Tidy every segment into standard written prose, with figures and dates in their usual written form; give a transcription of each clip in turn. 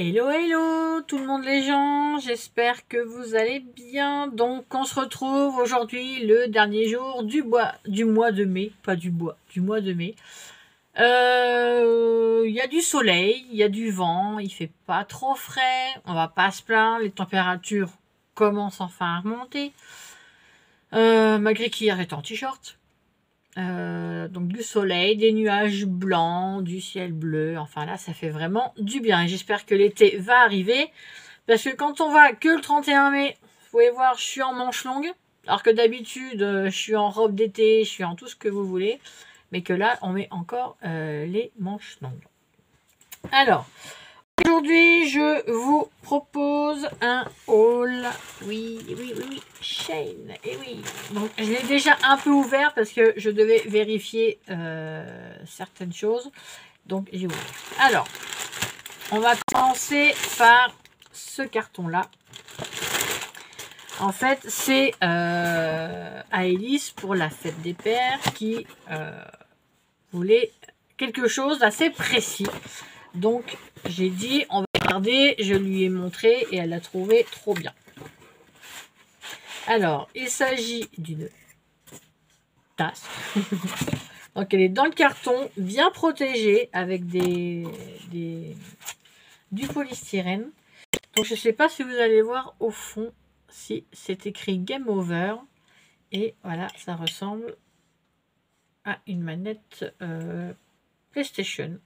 Hello, hello tout le monde les gens, j'espère que vous allez bien. Donc on se retrouve aujourd'hui le dernier jour du mois de mai, pas du bois, du mois de mai. Il y a du soleil, il y a du vent, il fait pas trop frais, on va pas se plaindre, les températures commencent enfin à remonter. Malgré qu'hier j'étais en t-shirt. Donc du soleil, des nuages blancs, du ciel bleu, enfin là ça fait vraiment du bien et j'espère que l'été va arriver parce que quand on va que le 31 mai, vous pouvez voir je suis en manche longue alors que d'habitude je suis en robe d'été, je suis en tout ce que vous voulez, mais que là on met encore les manches longues. Alors aujourd'hui, je vous propose un haul. Oui, Shane. Et oui. Donc, je l'ai déjà un peu ouvert parce que je devais vérifier certaines choses. Donc, j'ai ouvert. Alors, on va commencer par ce carton-là. En fait, c'est Aélis pour la fête des pères qui voulait quelque chose d'assez précis. Donc, j'ai dit, on va regarder, je lui ai montré et elle l'a trouvé trop bien. Alors, il s'agit d'une tasse. Donc, elle est dans le carton, bien protégée, avec du polystyrène. Donc, je ne sais pas si vous allez voir au fond, si c'est écrit Game Over. Et voilà, ça ressemble à une manette PlayStation.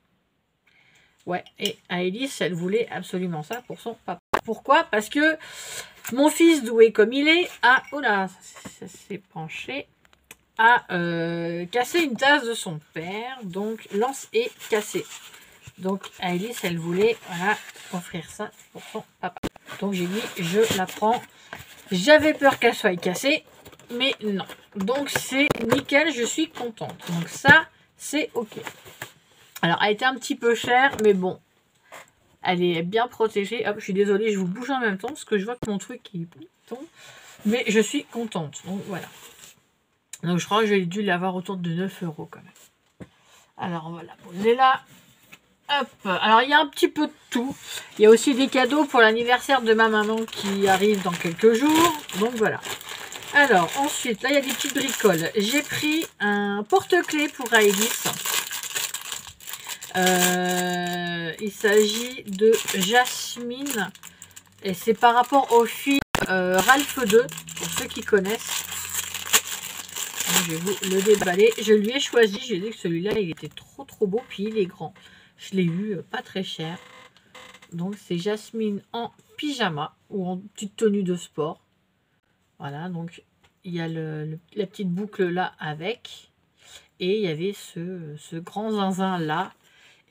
Ouais, et Aélis, elle voulait absolument ça pour son papa. Pourquoi? Parce que mon fils, doué comme il est, a... Oh là, ça s'est penché. A cassé une tasse de son père. Donc, lance est cassée. Donc, Aélis, elle voulait voilà, offrir ça pour son papa. Donc, j'ai dit, je la prends. J'avais peur qu'elle soit cassée, mais non. Donc, c'est nickel, je suis contente. Donc, ça, c'est OK. Alors, elle était un petit peu chère, mais bon, elle est bien protégée. Hop, je suis désolée, je vous bouge en même temps, parce que je vois que mon truc, il tombe. Mais je suis contente, donc voilà. Donc, je crois que j'ai dû l'avoir autour de 9 € quand même. Alors, on va la poser là. Hop. Alors, il y a un petit peu de tout. Il y a aussi des cadeaux pour l'anniversaire de ma maman qui arrive dans quelques jours. Donc, voilà. Alors, ensuite, là, il y a des petites bricoles. J'ai pris un porte-clés pour Aélis. Il s'agit de Jasmine et c'est par rapport au film Ralph 2 pour ceux qui connaissent. Donc, je vais vous le déballer. Je lui ai choisi, j'ai dit que celui-là il était trop beau, puis il est grand. Je l'ai eu pas très cher. Donc c'est Jasmine en pyjama ou en petite tenue de sport. Voilà, donc il y a la petite boucle là avec et il y avait ce grand zinzin là.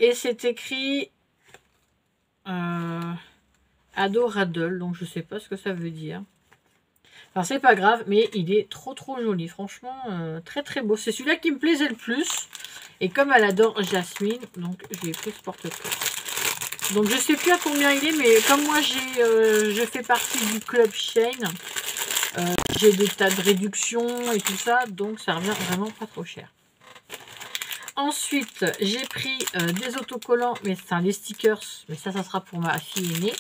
Et c'est écrit Adoradle, donc je sais pas ce que ça veut dire. Alors c'est pas grave, mais il est trop joli, franchement, très beau. C'est celui-là qui me plaisait le plus. Et comme elle adore Jasmine, donc je lui ai pris ce porte-clés. Donc je sais plus à combien il est, mais comme moi je fais partie du club Shane, j'ai des tas de réductions et tout ça, donc ça revient vraiment pas trop cher. Ensuite, j'ai pris des autocollants, mais c'est des stickers, mais ça sera pour ma fille aînée.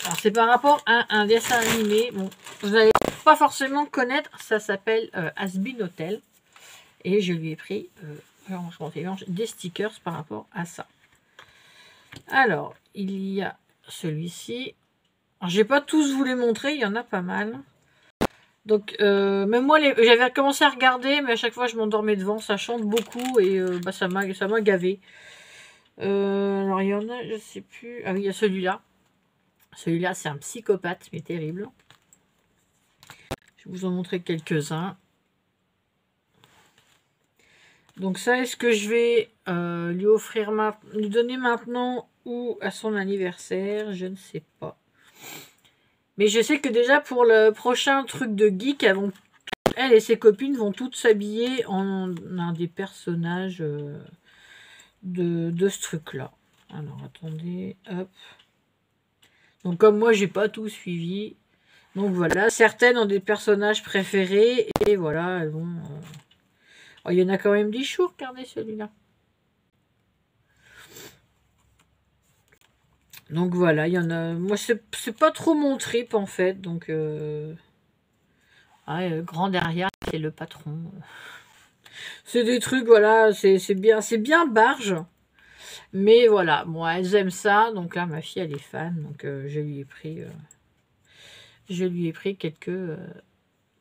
Alors, c'est par rapport à un dessin animé. Bon, vous n'allez pas forcément connaître, ça s'appelle Has-Been Hotel. Et je lui ai pris des stickers par rapport à ça. Alors, il y a celui-ci. Je n'ai pas tous vous les montrer, il y en a pas mal. Donc, même moi, j'avais commencé à regarder, mais à chaque fois, je m'endormais devant. Ça chante beaucoup et ça m'a gavé. Alors, il y en a, je sais plus. Ah oui, il y a celui-là. Celui-là, c'est un psychopathe, mais terrible. Je vais vous en montrer quelques-uns. Donc, ça, est-ce que je vais lui donner maintenant ou à son anniversaire? Je ne sais pas. Mais je sais que déjà, pour le prochain truc de geek, elle et ses copines vont toutes s'habiller en un des personnages de ce truc-là. Alors, attendez, hop. Donc, comme moi, j'ai pas tout suivi. Donc, voilà. Certaines ont des personnages préférés. Et voilà, elles vont... Oh, il y en a quand même 10 jours, regardez celui-là. Donc voilà, il y en a. Moi, c'est pas trop mon trip en fait. Donc, ouais, grand derrière, c'est le patron. C'est des trucs, voilà, c'est bien barge. Mais voilà, bon, elles aiment ça. Donc là, ma fille, elle est fan. Donc je lui ai pris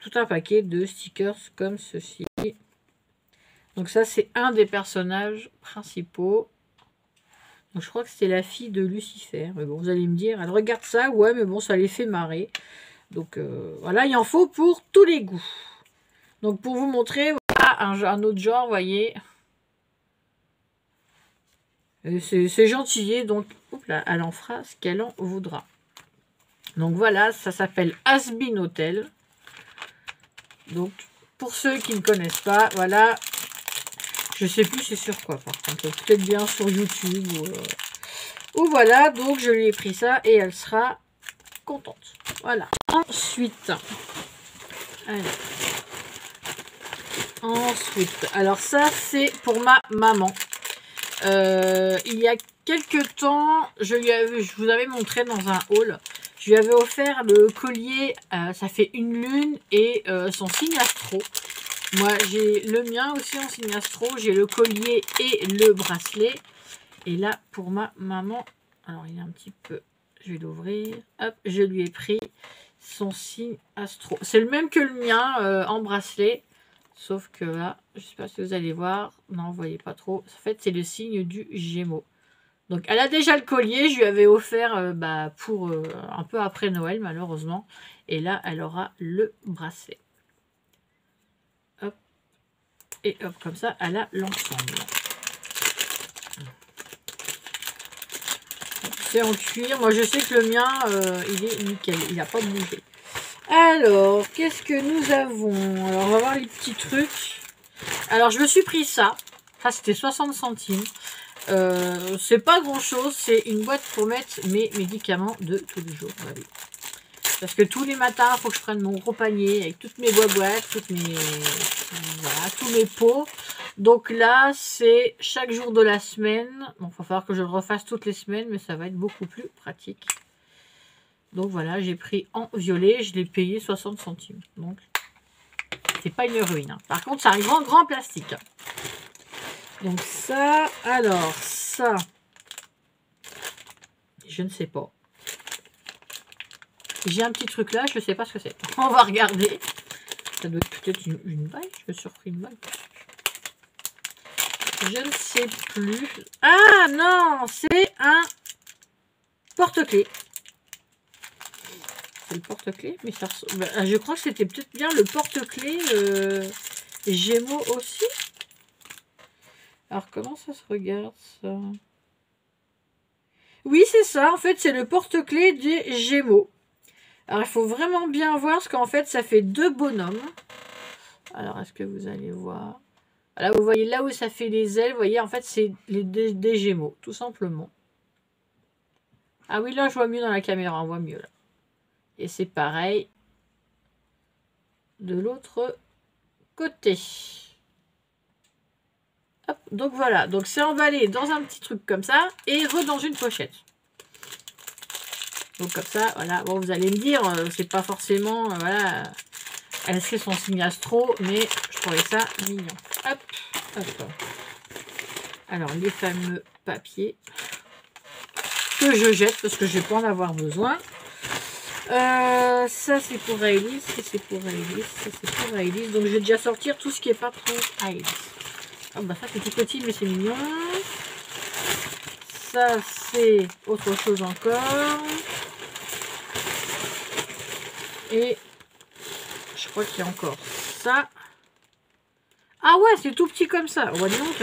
tout un paquet de stickers comme ceci. Donc ça, c'est un des personnages principaux. Donc je crois que c'était la fille de Lucifer. Mais bon, vous allez me dire, elle regarde ça, ouais, mais bon, ça les fait marrer. Donc voilà, il en faut pour tous les goûts. Donc pour vous montrer, voilà, un autre genre, vous voyez. C'est gentil, donc hop là, elle en fera ce qu'elle en voudra. Donc voilà, ça s'appelle Has-Been Hotel. Donc pour ceux qui ne connaissent pas, voilà. Je sais plus c'est sur quoi par contre. Peut-être bien sur YouTube. Ou voilà, donc je lui ai pris ça et elle sera contente. Voilà. Ensuite. Alors ça c'est pour ma maman. Il y a quelques temps, je vous avais montré dans un haul, je lui avais offert le collier, ça fait une lune, et son signe astro. Moi, j'ai le mien aussi en signe astro, j'ai le collier et le bracelet. Et là, pour ma maman, alors il est un petit peu, je vais l'ouvrir, hop, je lui ai pris son signe astro. C'est le même que le mien en bracelet. Sauf que là, je ne sais pas si vous allez voir. Non, vous ne voyez pas trop. En fait, c'est le signe du Gémeaux. Donc, elle a déjà le collier. Je lui avais offert pour un peu après Noël, malheureusement. Et là, elle aura le bracelet. Hop. Et hop, comme ça, elle a l'ensemble. C'est en cuir. Moi, je sais que le mien, il est nickel. Il n'a pas bougé. Alors, qu'est-ce que nous avons? Alors, on va voir les petits trucs. Alors, je me suis pris ça. Ça, c'était 60 centimes. C'est pas grand-chose. C'est une boîte pour mettre mes médicaments de tous les jours. Allez. Parce que tous les matins, il faut que je prenne mon gros panier avec toutes mes boîtes, tous mes pots. Donc là, c'est chaque jour de la semaine. Bon, il va falloir que je le refasse toutes les semaines, mais ça va être beaucoup plus pratique. Donc voilà, j'ai pris en violet, je l'ai payé 60 centimes. Donc, c'est pas une ruine. Hein. Par contre, c'est un grand plastique. Donc ça, alors ça, je ne sais pas. J'ai un petit truc là, je ne sais pas ce que c'est. On va regarder. Ça doit être peut-être une bague. Je me suis repris une bague. Je ne sais plus. Ah non, c'est un porte-clés. C'est le porte-clés, mais ça ressemble... je crois que c'était peut-être bien le porte-clés Gémeaux aussi. Alors, comment ça se regarde, ça? Oui, c'est ça. En fait, c'est le porte-clés des Gémeaux. Alors, il faut vraiment bien voir, parce qu'en fait, ça fait deux bonhommes. Alors, est-ce que vous allez voir? Là, vous voyez là où ça fait les ailes. Vous voyez, en fait, c'est des Gémeaux, tout simplement. Ah oui, là, je vois mieux dans la caméra. On voit mieux, là. Et c'est pareil de l'autre côté. Hop, donc voilà, donc c'est emballé dans un petit truc comme ça et dans une pochette. Donc comme ça, voilà. Bon, vous allez me dire, c'est pas forcément, voilà, elle serait son signe astro, mais je trouvais ça mignon. Hop, hop. Alors les fameux papiers que je jette parce que je vais pas en avoir besoin. Ça c'est pour Aélis, ça c'est pour Aélis, ça c'est pour Aélis. Donc je vais déjà sortir tout ce qui est pas pour Aélis. Ah bah ça c'est tout petit mais c'est mignon. Ça c'est autre chose encore. Et je crois qu'il y a encore ça. Ah ouais, c'est tout petit comme ça. On va dire donc.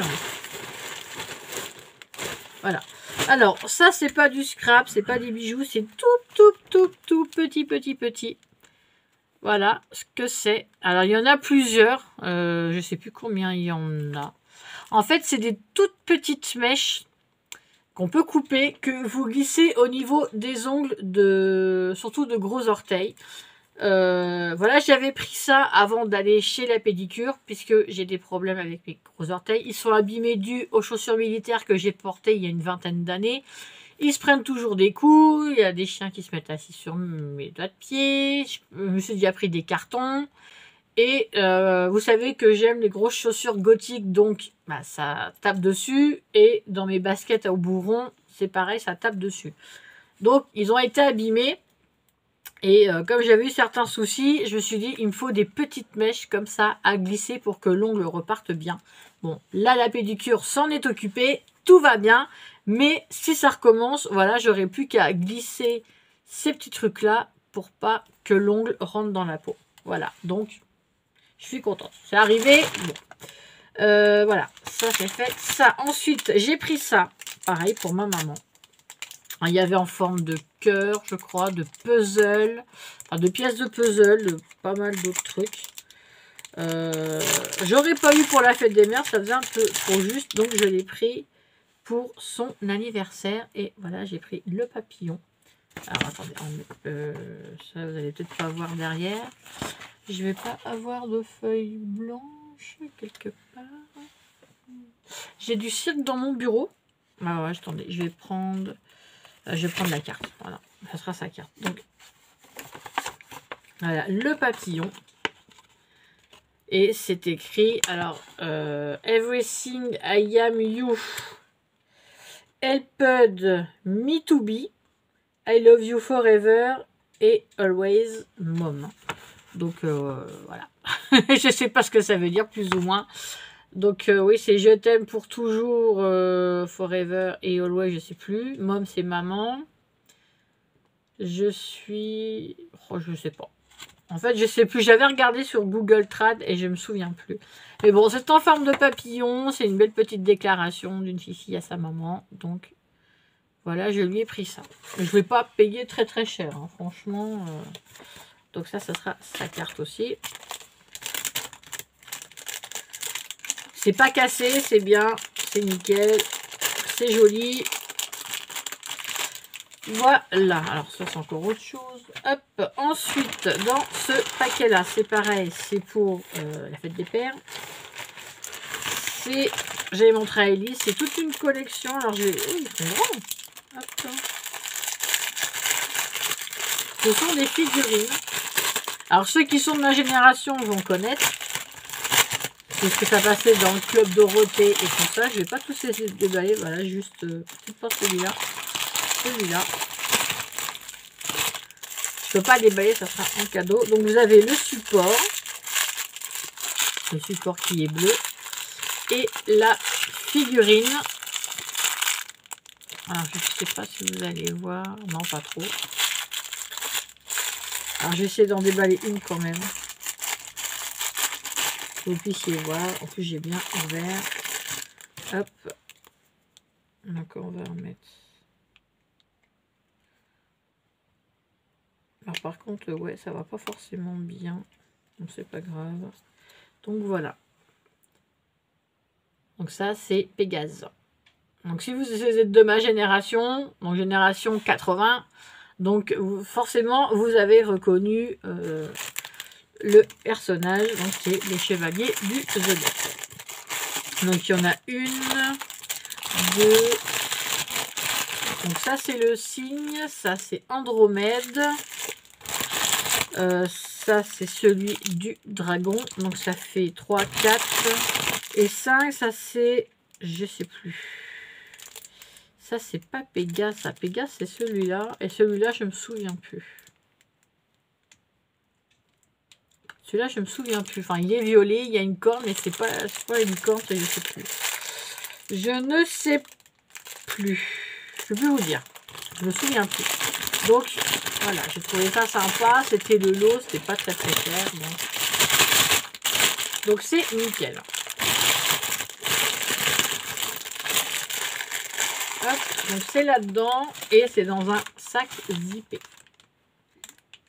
Voilà. Alors, ça, c'est pas du scrap, c'est pas des bijoux, c'est tout petit. Voilà ce que c'est. Alors, il y en a plusieurs. Je sais plus combien il y en a. En fait, c'est des toutes petites mèches qu'on peut couper, que vous glissez au niveau des ongles, surtout de gros orteils. Voilà, j'avais pris ça avant d'aller chez la pédicure, puisque j'ai des problèmes avec mes gros orteils. Ils sont abîmés dû aux chaussures militaires que j'ai portées il y a une vingtaine d'années. Ils se prennent toujours des coups. Il y a des chiens qui se mettent assis sur mes doigts de pied. Je me suis déjà pris des cartons. Et vous savez que j'aime les grosses chaussures gothiques, donc bah, ça tape dessus. Et dans mes baskets au bourron, c'est pareil, ça tape dessus. Donc, ils ont été abîmés. Et comme j'avais eu certains soucis, je me suis dit, il me faut des petites mèches comme ça à glisser pour que l'ongle reparte bien. Bon, là, la pédicure s'en est occupée, tout va bien. Mais si ça recommence, voilà, j'aurais plus qu'à glisser ces petits trucs-là pour pas que l'ongle rentre dans la peau. Voilà, donc, je suis contente. C'est arrivé, bon. Voilà, ça c'est fait. Ça, ensuite, j'ai pris ça, pareil, pour ma maman. Il y avait en forme de cœur, je crois, de puzzle, enfin de pièces de puzzle, de pas mal d'autres trucs. J'aurais pas eu pour la fête des mères, ça faisait un peu trop juste, donc je l'ai pris pour son anniversaire. Et voilà, j'ai pris le papillon. Alors attendez, ça vous allez peut-être pas voir derrière. Je vais pas avoir de feuilles blanches quelque part. J'ai du cirque dans mon bureau. Ah ouais, attendez, je vais prendre la carte. Voilà, ça sera sa carte. Donc, voilà, le papillon. Et c'est écrit, alors, Everything I am you. Helped me to be. I love you forever. Et always, mom. Donc, voilà. Je sais pas ce que ça veut dire, plus ou moins. Donc, oui, c'est je t'aime pour toujours, forever et always, je sais plus. Mom, c'est maman. Je suis... Oh, je sais pas. En fait, je sais plus. J'avais regardé sur Google Trad et je me souviens plus. Mais bon, c'est en forme de papillon. C'est une belle petite déclaration d'une fille à sa maman. Donc, voilà, je lui ai pris ça. Je ne vais pas payer très très cher, hein, franchement. Donc ça sera sa carte aussi. C'est pas cassé, c'est bien, c'est nickel, c'est joli. Voilà, alors ça c'est encore autre chose. Hop, ensuite, dans ce paquet-là, c'est pareil, c'est pour la fête des pères. C'est, j'avais montré à Ellie, c'est toute une collection. Alors, j'ai... Oh, ils sont grands. Hop. Ce sont des figurines. Alors, ceux qui sont de ma génération vont connaître. Puisque ça passait dans le club Dorothée et tout ça. Je vais pas tous les déballer. Voilà, juste petite porte celui-là. Celui-là. Je peux pas déballer, ça sera un cadeau. Donc vous avez le support. Le support qui est bleu. Et la figurine. Alors je sais pas si vous allez voir. Non, pas trop. Alors je vais essayer d'en déballer une quand même. Que vous puissiez voir. En plus j'ai bien ouvert. Hop. Donc on va remettre. Alors par contre, ouais, ça va pas forcément bien. Donc c'est pas grave. Donc voilà. Donc ça, c'est Pégase. Donc si vous êtes de ma génération, donc génération 80, donc forcément, vous avez reconnu le personnage, donc c'est les chevaliers du Zodiac. Donc il y en a une, deux. Donc ça, c'est le cygne, ça c'est Andromède. Ça, c'est celui du dragon. Donc, ça fait 3, 4 et 5. Ça, c'est... Je sais plus. Ça, c'est pas Pégase. Ça, Pégase, c'est celui-là. Et celui-là, je me souviens plus. Celui-là, je me souviens plus. Enfin, il est violet. Il y a une corne, mais c'est pas une corne. Je sais plus. Je ne sais plus. Je peux plus vous dire. Je me souviens plus. Donc, voilà, j'ai trouvé ça sympa. C'était le lot, c'était pas très très cher. Donc c'est nickel. Hop, donc c'est là-dedans. Et c'est dans un sac zippé.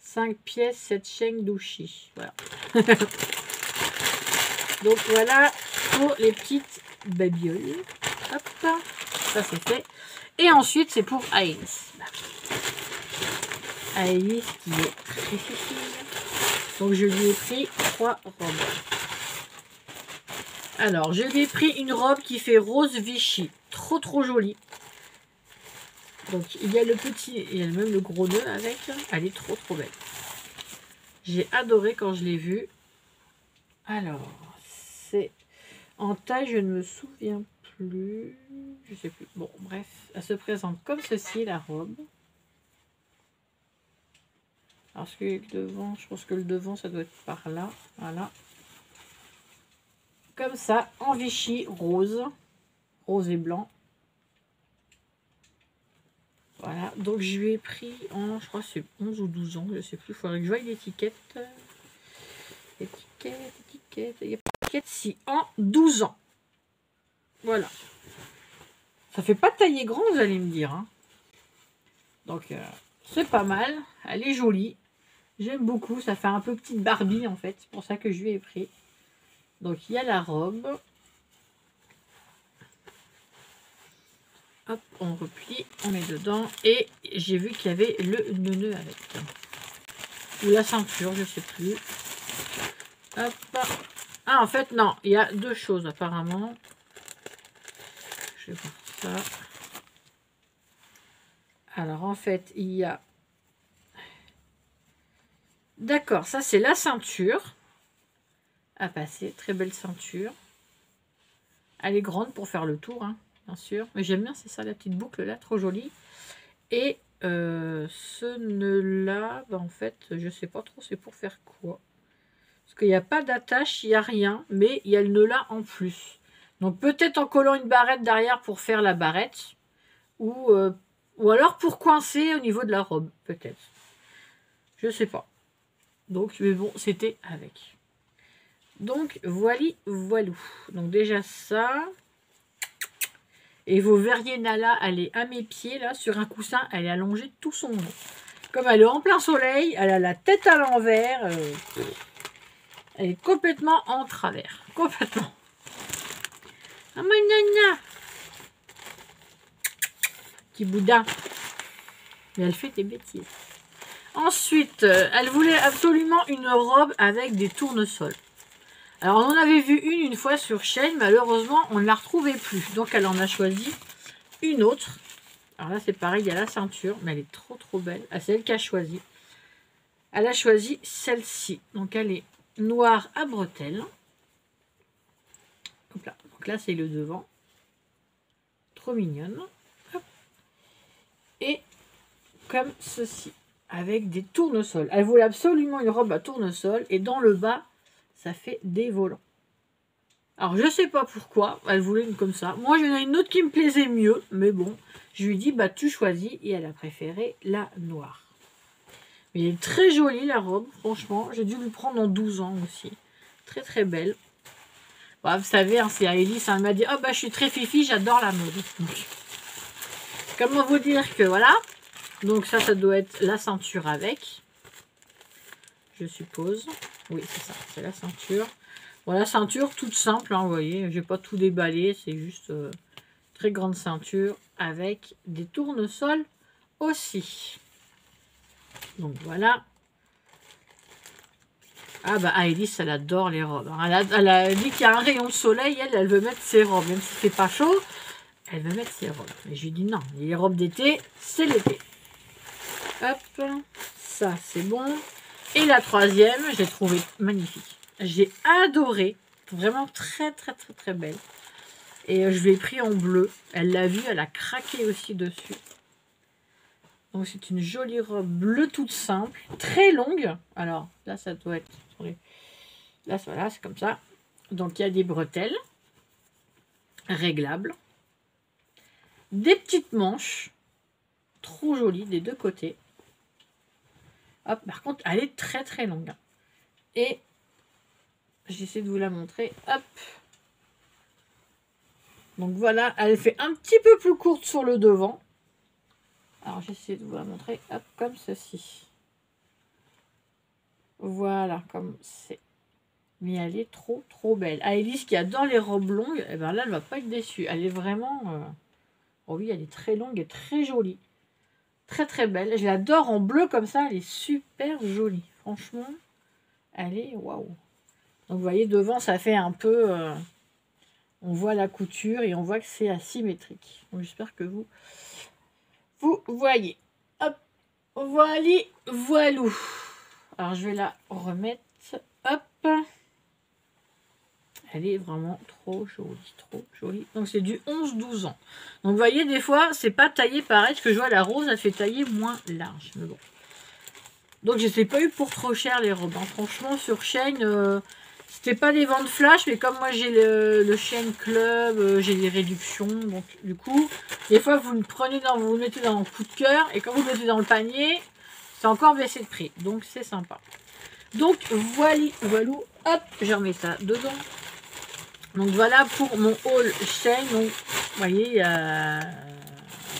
5 pièces, 7 chaînes d'ouchi. Voilà. Donc voilà pour les petites babioles. Hop, ça c'est fait. Et ensuite, c'est pour Alice. Alice qui est très difficile. Donc je lui ai pris 3 robes. Alors je lui ai pris une robe qui fait rose Vichy. Trop jolie. Donc il y a le petit, il y a même le gros nœud avec. Elle est trop trop belle. J'ai adoré quand je l'ai vue. Alors, c'est en taille, je ne me souviens plus. Je sais plus. Bon, bref, elle se présente comme ceci, la robe. Parce que le devant, je pense que le devant, ça doit être par là. Voilà. Comme ça, en Vichy rose. Rose et blanc. Voilà. Donc, je lui ai pris en, je crois que c'est 11 ou 12 ans. Je sais plus. Il faudrait que je voie l'étiquette. Étiquette. Il y a pas d'étiquette. Si, en 12 ans. Voilà. Ça fait pas tailler grand, vous allez me dire. Hein. Donc, c'est pas mal. Elle est jolie. J'aime beaucoup. Ça fait un peu petite Barbie, en fait. C'est pour ça que je lui ai pris. Donc, il y a la robe. Hop, on replie, on met dedans. Et j'ai vu qu'il y avait le nœud avec. Ou la ceinture, je sais plus. Hop. Ah, en fait, non. Il y a deux choses, apparemment. Je vais voir ça. Alors, en fait, il y a... D'accord, ça, c'est la ceinture à passer. Très belle ceinture. Elle est grande pour faire le tour, hein, bien sûr. Mais j'aime bien, c'est ça, la petite boucle là, trop jolie. Et ce nœud-là, bah, en fait, je sais pas trop c'est pour faire quoi. Parce qu'il n'y a pas d'attache, il n'y a rien, mais il y a le nœud là en plus. Donc peut-être en collant une barrette derrière pour faire la barrette, ou alors pour coincer au niveau de la robe, peut-être. Je sais pas. Donc, mais bon, c'était avec. Donc, voilou. Donc déjà ça. Et vous verriez Nala, elle est à mes pieds, là, sur un coussin, elle est allongée tout son long. Comme elle est en plein soleil, elle a la tête à l'envers. Elle est complètement en travers. Complètement. Ah, ma nana. Petit boudin. Mais elle fait des bêtises. Ensuite, elle voulait absolument une robe avec des tournesols. Alors, on en avait vu une fois sur Shein. Malheureusement, on ne la retrouvait plus. Donc, elle en a choisi une autre. Alors là, c'est pareil, il y a la ceinture. Mais elle est trop, trop belle. Ah, c'est elle qui a choisi. Elle a choisi celle-ci. Donc, elle est noire à bretelles. Hop là. Donc là, c'est le devant. Trop mignonne. Hop. Et comme ceci. Avec des tournesols. Elle voulait absolument une robe à tournesol. Et dans le bas, ça fait des volants. Alors, je sais pas pourquoi. Elle voulait une comme ça. Moi, j'en ai une autre qui me plaisait mieux. Mais bon, je lui ai dit, bah, tu choisis. Et elle a préféré la noire. Mais elle est très jolie, la robe. Franchement, j'ai dû lui prendre en 12 ans aussi. Très, très belle. Bah, vous savez, hein, c'est Alice. Elle m'a dit, oh, bah, je suis très fifi, j'adore la mode. Donc, comment vous dire que, voilà. Donc, ça doit être la ceinture avec. Je suppose. Oui, c'est ça. C'est la ceinture. Voilà, ceinture toute simple, hein, vous voyez, j'ai pas tout déballé, c'est juste très grande ceinture avec des tournesols aussi. Donc voilà. Ah bah Alice, elle adore les robes. Elle a dit qu'il y a un rayon de soleil, elle veut mettre ses robes. Même si c'est pas chaud, elle veut mettre ses robes. Mais je lui dis non, les robes d'été, c'est l'été. Hop, ça c'est bon. Et la troisième, je l'ai trouvée magnifique. J'ai adoré. Vraiment très, très, très, très belle. Et je l'ai pris en bleu. Elle l'a vu, elle a craqué aussi dessus. Donc, c'est une jolie robe bleue toute simple. Très longue. Alors, là, ça doit être... Là, voilà, c'est comme ça. Donc, il y a des bretelles réglables. Des petites manches. Trop jolies des deux côtés. Hop, par contre, elle est très, très longue. Et... j'essaie de vous la montrer. Hop. Donc voilà, elle fait un petit peu plus courte sur le devant. Alors j'essaie de vous la montrer. Hop, comme ceci. Voilà, comme c'est. Mais elle est trop, trop belle. Alice qui adore les robes longues, et ben là, elle va pas être déçue. Elle est vraiment... Oh oui, elle est très longue et très jolie. Très, très belle. Je l'adore en bleu comme ça. Elle est super jolie. Franchement, elle est... waouh. Donc vous voyez, devant, ça fait un peu... on voit la couture et on voit que c'est asymétrique. Donc j'espère que vous vous voyez. Hop, voilà, voilou. Alors, je vais la remettre. Hop. Elle est vraiment trop jolie, trop jolie. Donc, c'est du 11-12 ans. Donc, vous voyez, des fois, c'est pas taillé pareil. Parce que je vois, la rose, elle fait tailler moins large. Mais bon. Donc, je ne les ai pas eu pour trop cher, les robes. Hein. Franchement, sur Shein, c'était pas des ventes flash. Mais comme moi, j'ai le Shein Club, j'ai des réductions. Donc, du coup, des fois, vous le prenez vous le mettez dans le coup de cœur. Et quand vous le mettez dans le panier, c'est encore baissé de prix. Donc, c'est sympa. Donc, voilou. Hop, je remets ça dedans. Donc voilà pour mon haul Shein. Donc, vous voyez, il n'y a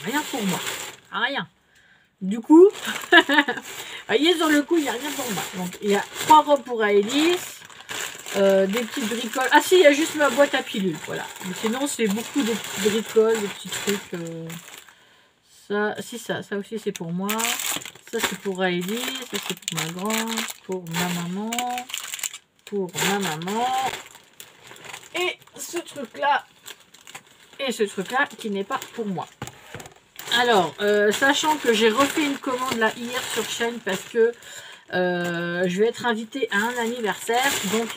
rien pour moi. Rien. Du coup, vous voyez, sur le coup, il n'y a rien pour moi. Donc, il y a 3 robes pour Aélis. Des petites bricoles. Ah si, il y a juste ma boîte à pilules. Voilà. Mais sinon, c'est beaucoup de petites bricoles, des petits trucs. Ça, si, ça aussi, c'est pour moi. Ça, c'est pour Aélis. Ça, c'est pour ma grande. Pour ma maman. Pour ma maman. Et ce truc-là, qui n'est pas pour moi. Alors, sachant que j'ai refait une commande là hier sur Shein parce que je vais être invitée à un anniversaire. Donc,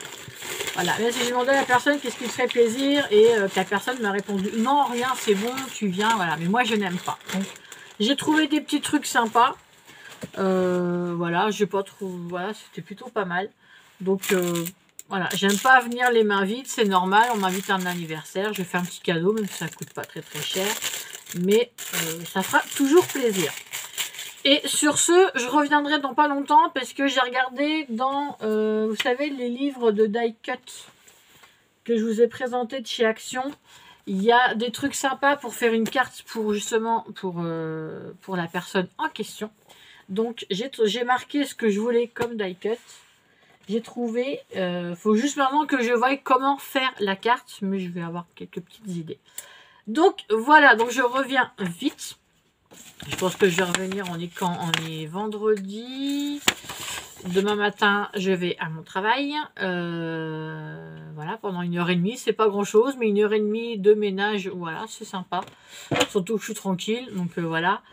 voilà. Même si j'ai demandé à la personne qu'est-ce qui te ferait plaisir et que la personne m'a répondu non, rien, c'est bon, tu viens. Voilà. Mais moi, je n'aime pas. Donc, j'ai trouvé des petits trucs sympas. Voilà, j'ai pas trop. Voilà, c'était plutôt pas mal. Donc, voilà, j'aime pas venir les mains vides, c'est normal, on m'invite à un anniversaire, je fais un petit cadeau, même si ça coûte pas très très cher, mais ça fera toujours plaisir. Et sur ce, je reviendrai dans pas longtemps, parce que j'ai regardé dans, vous savez, les livres de die cut que je vous ai présentés de chez Action, il y a des trucs sympas pour faire une carte pour justement, pour la personne en question. Donc, j'ai marqué ce que je voulais comme die cut. J'ai trouvé, faut juste maintenant que je voie comment faire la carte, mais je vais avoir quelques petites idées. Donc voilà, donc je reviens vite. Je pense que je vais revenir, on est quand? On est vendredi. Demain matin, je vais à mon travail. Voilà, pendant 1h30, c'est pas grand chose, mais 1h30 de ménage, voilà, c'est sympa. Surtout que je suis tranquille, donc voilà.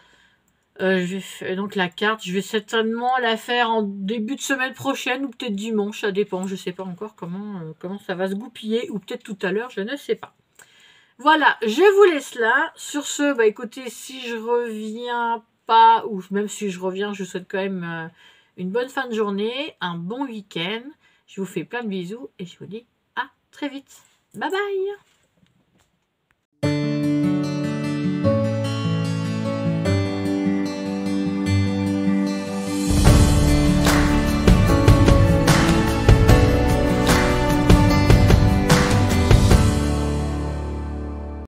Je vais faire donc la carte, je vais certainement la faire en début de semaine prochaine ou peut-être dimanche, ça dépend, je sais pas encore comment ça va se goupiller, ou peut-être tout à l'heure, je ne sais pas. Voilà, je vous laisse là. Sur ce, bah écoutez, si je reviens pas, ou même si je reviens, je vous souhaite quand même une bonne fin de journée, un bon week-end. Je vous fais plein de bisous et je vous dis à très vite. Bye bye!